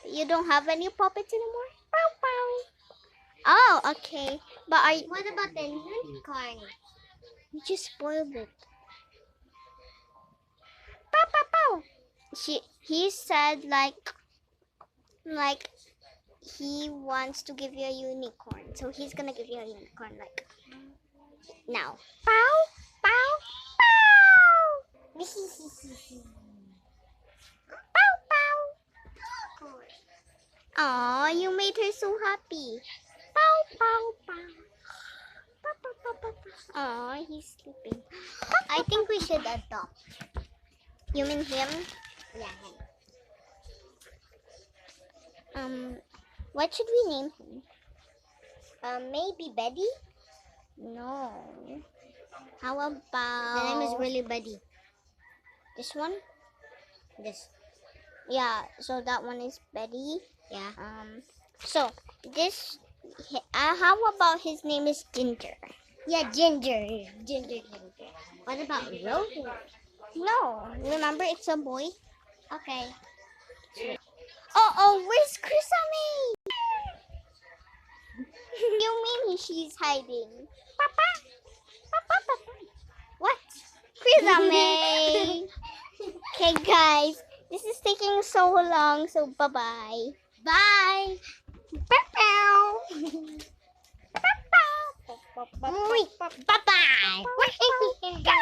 You don't have any puppets anymore? Pow pow. Oh, okay. But What about the unicorn? you just spoiled it. Pow pow pow. He said like he wants to give you a unicorn, so he's gonna give you a unicorn like now. Pow pow pow. Pow pow. Aw, you made her so happy. Pow pow pow. Pow pow pow pow pow. Aw, he's sleeping. I think we should adopt. You mean him? Yeah. What should we name him? Maybe Betty. No. How The name is about really Betty. this one? This. Yeah, so that one is Betty. Yeah. So this, how about his name is Ginger? Yeah, Ginger. Ginger. What about Rose? No, remember it's a boy. Okay. Oh, where's Chrisame? You mean she's hiding? Papa, papa, papa. What? Chrisame. Okay, guys, this is taking so long. So bye bye. Bye. Bye bye. Bye bye.